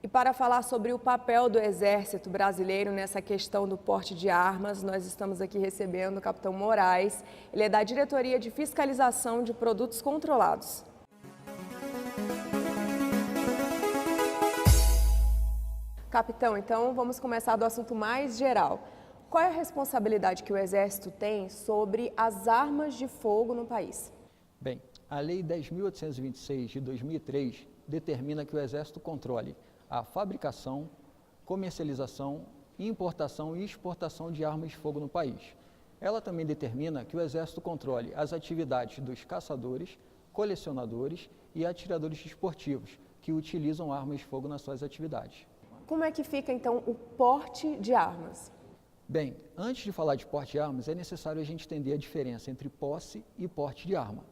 E para falar sobre o papel do Exército Brasileiro nessa questão do porte de armas, nós estamos aqui recebendo o Capitão Moraes. Ele é da Diretoria de Fiscalização de Produtos Controlados. Capitão, então vamos começar do assunto mais geral. Qual é a responsabilidade que o Exército tem sobre as armas de fogo no país? Bem, a Lei 10.826 de 2003 determina que o Exército controle a fabricação, comercialização, importação e exportação de armas de fogo no país. Ela também determina que o Exército controle as atividades dos caçadores, colecionadores e atiradores esportivos que utilizam armas de fogo nas suas atividades. Como é que fica, então, o porte de armas? Bem, antes de falar de porte de armas, é necessário a gente entender a diferença entre posse e porte de arma.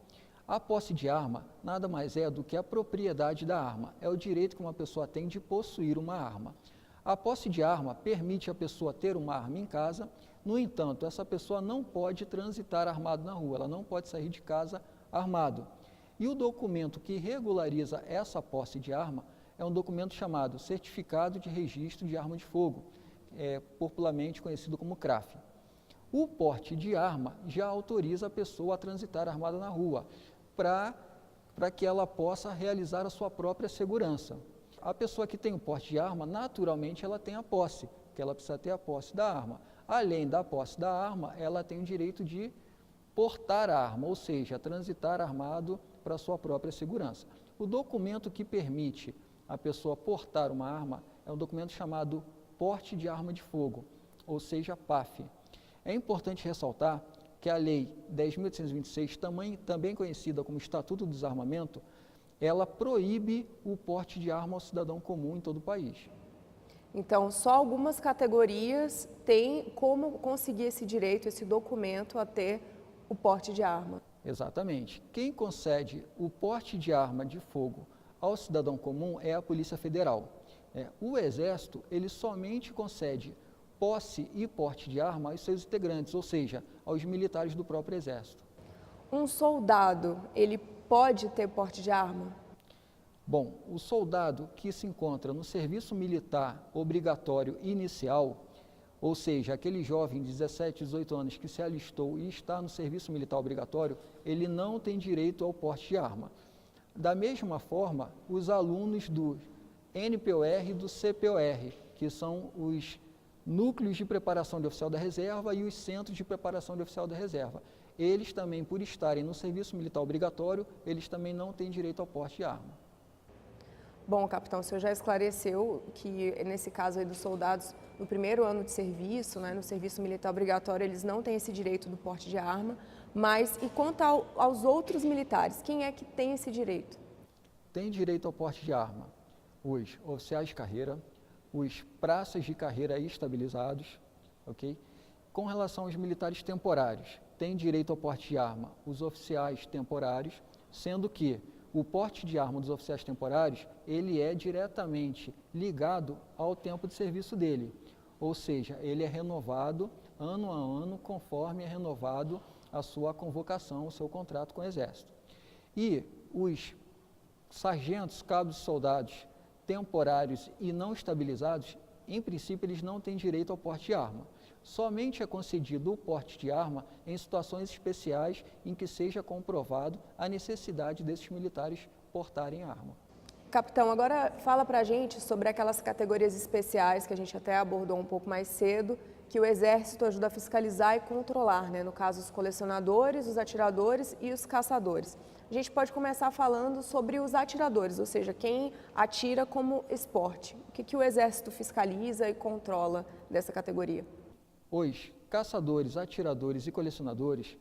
A posse de arma nada mais é do que a propriedade da arma, é o direito que uma pessoa tem de possuir uma arma. A posse de arma permite a pessoa ter uma arma em casa, no entanto, essa pessoa não pode transitar armado na rua, ela não pode sair de casa armado. E o documento que regulariza essa posse de arma é um documento chamado Certificado de Registro de Arma de Fogo, popularmente conhecido como CRAF. O porte de arma já autoriza a pessoa a transitar armada na rua, para que ela possa realizar a sua própria segurança. A pessoa que tem o porte de arma, naturalmente, ela tem a posse, porque ela precisa ter a posse da arma. Além da posse da arma, ela tem o direito de portar a arma, ou seja, transitar armado para a sua própria segurança. O documento que permite a pessoa portar uma arma é um documento chamado Porte de Arma de Fogo, ou seja, PAF. É importante ressaltar que a Lei 10.826, também conhecida como Estatuto do Desarmamento, ela proíbe o porte de arma ao cidadão comum em todo o país. Então, só algumas categorias têm como conseguir esse direito, esse documento a ter o porte de arma. Exatamente. Quem concede o porte de arma de fogo ao cidadão comum é a Polícia Federal. O Exército, ele somente concede posse e porte de arma aos seus integrantes, ou seja, aos militares do próprio Exército. Um soldado, ele pode ter porte de arma? Bom, o soldado que se encontra no serviço militar obrigatório inicial, ou seja, aquele jovem de 17, 18 anos que se alistou e está no serviço militar obrigatório, ele não tem direito ao porte de arma. Da mesma forma, os alunos do NPOR e do CPOR, que são os núcleos de preparação de oficial da reserva e os centros de preparação de oficial da reserva. Eles também, por estarem no serviço militar obrigatório, eles também não têm direito ao porte de arma. Bom, capitão, o senhor já esclareceu que, nesse caso aí dos soldados, no primeiro ano de serviço, no serviço militar obrigatório, eles não têm esse direito do porte de arma, mas e quanto aos outros militares, quem é que tem esse direito? Tem direito ao porte de arma os oficiais de carreira, os praças de carreira estabilizados, ok? Com relação aos militares temporários, tem direito ao porte de arma os oficiais temporários, sendo que o porte de arma dos oficiais temporários, ele é diretamente ligado ao tempo de serviço dele, ou seja, ele é renovado ano a ano, conforme é renovado a sua convocação, o seu contrato com o Exército. E os sargentos, cabos e soldados temporários e não estabilizados, em princípio, eles não têm direito ao porte de arma. Somente é concedido o porte de arma em situações especiais em que seja comprovado a necessidade desses militares portarem arma. Capitão, agora fala pra gente sobre aquelas categorias especiais que a gente até abordou um pouco mais cedo, que o Exército ajuda a fiscalizar e controlar, no caso os colecionadores, os atiradores e os caçadores. A gente pode começar falando sobre os atiradores, ou seja, quem atira como esporte. O que o Exército fiscaliza e controla dessa categoria? Os caçadores, atiradores e colecionadores,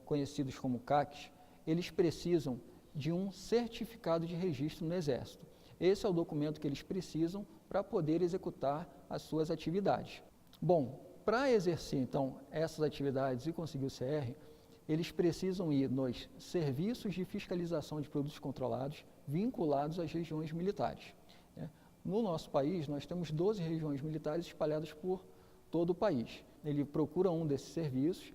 conhecidos como CACs, eles precisam de um certificado de registro no Exército. Esse é o documento que eles precisam para poder executar as suas atividades. Bom, para exercer então essas atividades e conseguir o CR, eles precisam ir nos serviços de fiscalização de produtos controlados vinculados às regiões militares. No nosso país, nós temos 12 regiões militares espalhadas por todo o país. Ele procura um desses serviços,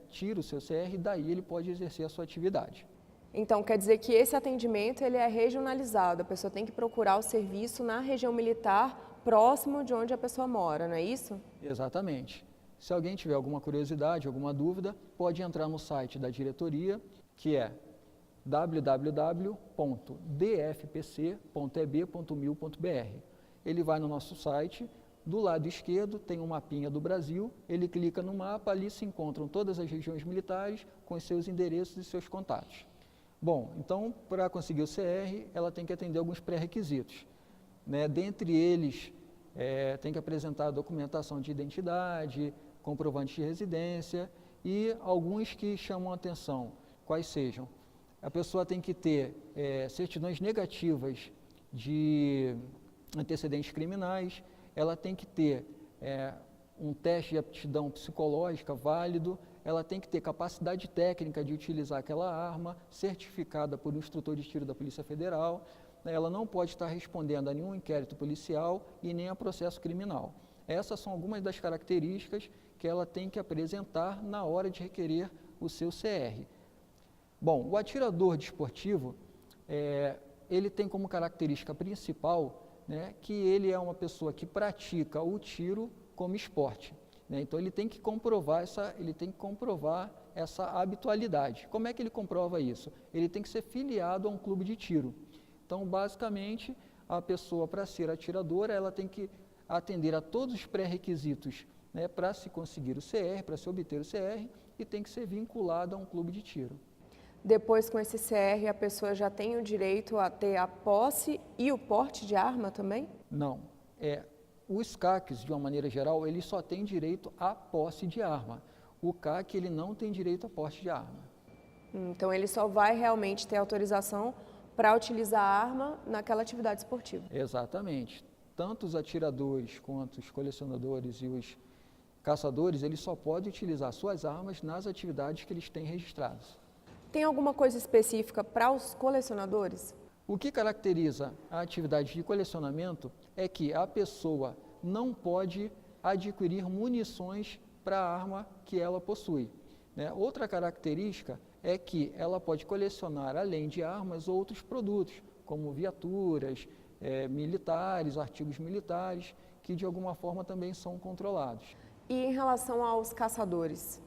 tira o seu CR e daí ele pode exercer a sua atividade. Então, quer dizer que esse atendimento ele é regionalizado, a pessoa tem que procurar o serviço na região militar próximo de onde a pessoa mora, não é isso? Exatamente. Se alguém tiver alguma curiosidade, alguma dúvida, pode entrar no site da diretoria, que é www.dfpc.eb.mil.br. Ele vai no nosso site, do lado esquerdo tem um mapinha do Brasil, ele clica no mapa, ali se encontram todas as regiões militares com os seus endereços e seus contatos. Bom, então, para conseguir o CR, ela tem que atender alguns pré-requisitos, né? Dentre eles, tem que apresentar documentação de identidade, comprovante de residência e alguns que chamam a atenção, quais sejam. A pessoa tem que ter certidões negativas de antecedentes criminais, ela tem que ter um teste de aptidão psicológica válido, ela tem que ter capacidade técnica de utilizar aquela arma, certificada por um instrutor de tiro da Polícia Federal, ela não pode estar respondendo a nenhum inquérito policial e nem a processo criminal. Essas são algumas das características que ela tem que apresentar na hora de requerer o seu CR. Bom, o atirador desportivo, ele tem como característica principal, né, que ele é uma pessoa que pratica o tiro como esporte, né? Então ele tem que comprovar essa habitualidade. Como é que ele comprova isso? Ele tem que ser filiado a um clube de tiro. Então, basicamente, a pessoa, para ser atiradora, ela tem que atender a todos os pré-requisitos, né, para se conseguir o CR, para se obter o CR, e tem que ser vinculada a um clube de tiro. Depois, com esse CR, a pessoa já tem o direito a ter a posse e o porte de arma também? Não. Os CACs, de uma maneira geral, eles só têm direito à posse de arma. O CAC, ele não tem direito a porte de arma. Então, ele só vai realmente ter autorização para utilizar a arma naquela atividade esportiva. Exatamente. Tanto os atiradores quanto os colecionadores e os caçadores, eles só podem utilizar suas armas nas atividades que eles têm registradas. Tem alguma coisa específica para os colecionadores? O que caracteriza a atividade de colecionamento é que a pessoa não pode adquirir munições para a arma que ela possui, né? Outra característica é que ela pode colecionar, além de armas, outros produtos, como viaturas, militares, artigos militares, que de alguma forma também são controlados. E em relação aos caçadores?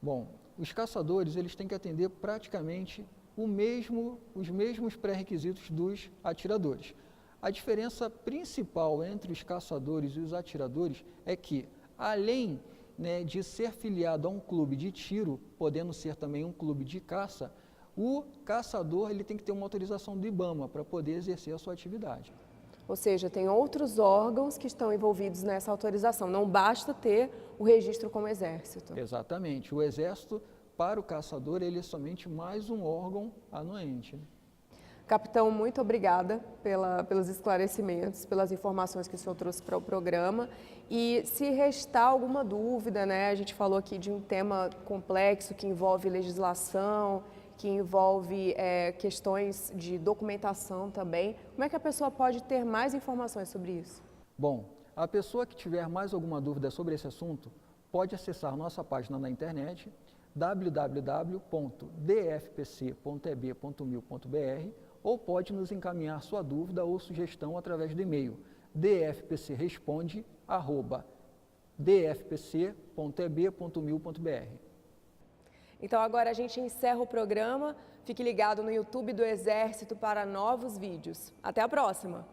Bom, os caçadores, eles têm que atender praticamente os mesmos pré-requisitos dos atiradores. A diferença principal entre os caçadores e os atiradores é que, além, né, de ser filiado a um clube de tiro, podendo ser também um clube de caça, o caçador ele tem que ter uma autorização do IBAMA para poder exercer a sua atividade. Ou seja, tem outros órgãos que estão envolvidos nessa autorização, não basta ter o registro como Exército. Exatamente. O Exército, para o caçador, ele é somente mais um órgão anuente. Capitão, muito obrigada pelos esclarecimentos, pelas informações que o senhor trouxe para o programa. E se restar alguma dúvida, né, a gente falou aqui de um tema complexo que envolve legislação, que envolve questões de documentação também. Como é que a pessoa pode ter mais informações sobre isso? Bom, a pessoa que tiver mais alguma dúvida sobre esse assunto, pode acessar nossa página na internet, www.dfpc.eb.mil.br, ou pode nos encaminhar sua dúvida ou sugestão através do e-mail dfpcresponde@dfpc.eb.mil.br. Então agora a gente encerra o programa. Fique ligado no YouTube do Exército para novos vídeos. Até a próxima!